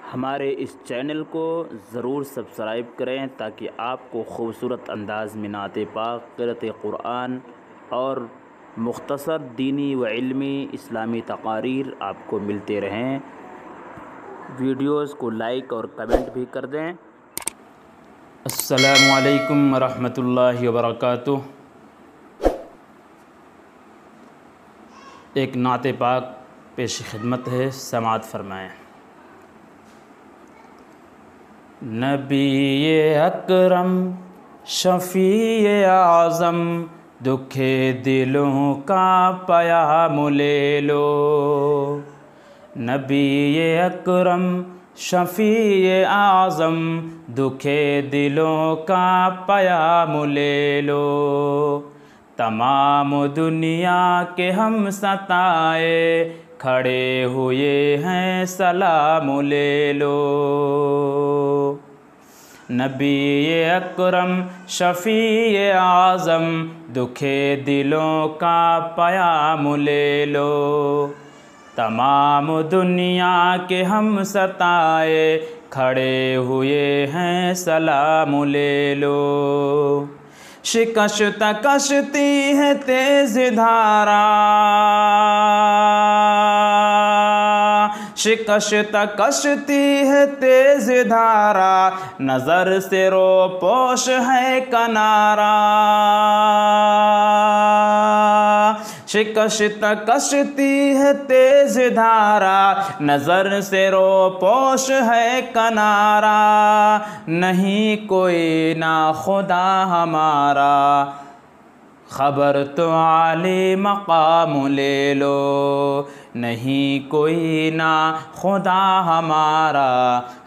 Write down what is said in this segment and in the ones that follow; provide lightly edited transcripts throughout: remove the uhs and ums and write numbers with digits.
हमारे इस चैनल को ज़रूर सब्सक्राइब करें ताकि आपको खूबसूरत अंदाज़ में नात पाक, क़िरात क़ुरआन और मुख्तसर दीनी व इल्मी इस्लामी तक़ारीर आपको मिलते रहें। वीडियोज़ को लाइक और कमेंट भी कर दें। अस्सलामु अलैकुम व रहमतुल्लाहि व बरकातुहू। एक नात पाक पेश खिदमत है, समाअत फरमाएँ। नबी अकरम शफ़ी आज़म दुखे दिलों का पयाम ले लो। नबी अकरम शफ़ी आज़म दुखे दिलों का पयाम ले लो। तमाम दुनिया के हम सताए खड़े हुए हैं, सलाम ले लो। नबी अकरम शफ़ी आज़म दुखे दिलों का पयाम ले लो। तमाम दुनिया के हम सताए खड़े हुए हैं, सलाम ले लो। शिकस्त कश्ती है तेज़ धारा, शिकस्त कश्ती है तेज़ धारा, नज़र से रोपोश है किनारा। शिकस्त कश्ती है तेज़ धारा, नज़र से रोपोश है किनारा। नहीं कोई ना खुदा हमारा, खबर तो आली मकाम ले लो। नहीं कोई ना खुदा हमारा,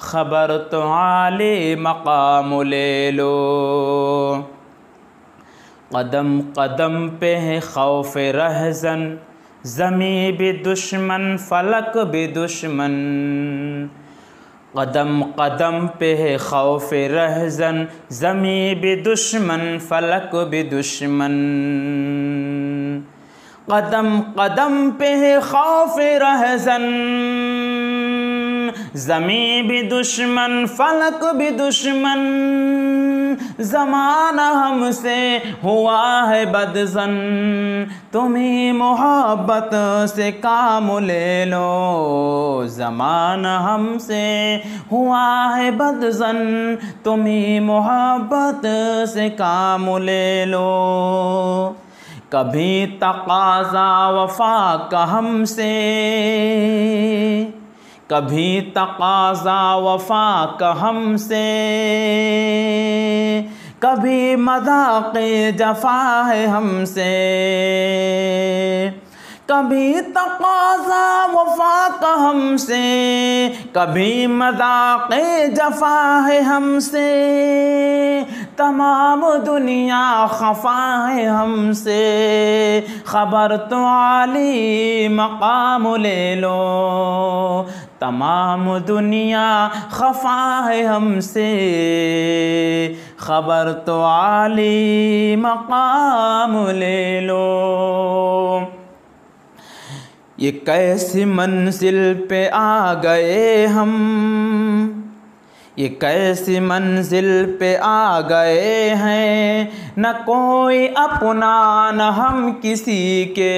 खबर तो आली मकाम ले लो। कदम कदम पे है खौफ रहज़न, ज़मी भी दुश्मन फलक भी दुश्मन। कदम कदम पे है खौफ रहज़न, ज़मी भी दुश्मन फलक भी दुश्मन। कदम कदम पे है खौफ रहज़न, ज़मी भी दुश्मन फलक भी दुश्मन। ज़माना हमसे हुआ है बदज़न, तुम्ही मोहब्बत से काम ले लो। ज़माना हमसे हुआ है बदज़न, तुम्ही मोहब्बत से काम ले लो। कभी तक़ाज़ा वफ़ा का हमसे, कभी तक़ाज़ा वफ़ा का हमसे, कभी मज़ाक़े जफ़ा है हमसे। कभी तक़ाज़ा वफ़ा का हमसे, कभी मज़ाक़े जफ़ा है हमसे। तमाम दुनिया खफ़ा है हमसे, खबर तो आली मकाम ले लो। तमाम दुनिया खफ़ा है हमसे, खबर तो आली मकाम ले लो। ये कैसी मंजिल पे आ गए हम, ये कैसी मंजिल पे आ गए हैं, न कोई अपना न हम किसी के।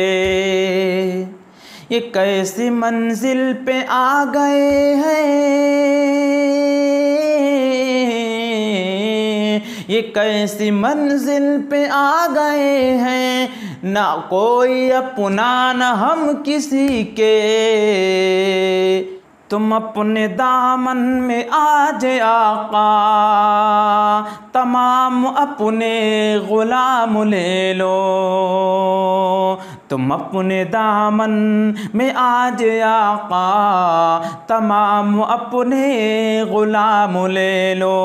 ये कैसी मंजिल पे आ गए हैं, ये कैसी मंजिल पे आ गए हैं, ना कोई अपना न हम किसी के। तुम अपने दामन में आज आका, तमाम अपने ग़ुलाम ले लो। तुम अपने दामन में आज आका, तमाम अपने ग़ुलाम ले लो।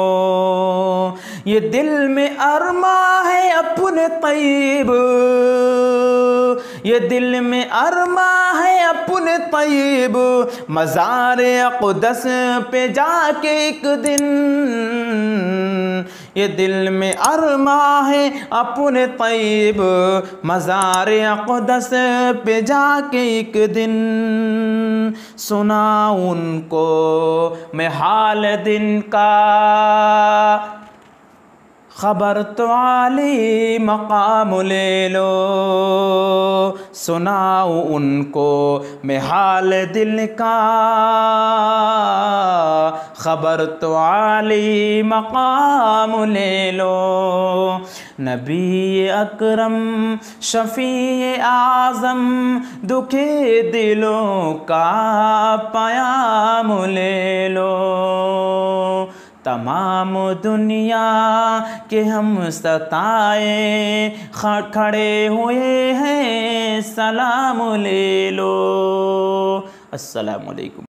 ये दिल में अरमा है अपने तैयब, ये दिल में अरमा है अपने तैयब, मज़ार अक़दस पे जाके एक दिन ये दिल में अरमा है अपने तैब मज़ार अक़दस पे जाके एक दिन सुना उनको मैं हाल दिन का। खबर तो आली मकाम ले लो, सुनाओ उनको मैं हाल दिल का। खबर तो आली मकाम ले लो। नबी अकरम शफ़ी आज़म दुखे दिलों का पयाम ले लो। तमाम दुनिया के हम सताए खड़े हुए हैं, सलाम ले लो। अस्सलामु अलैकुम।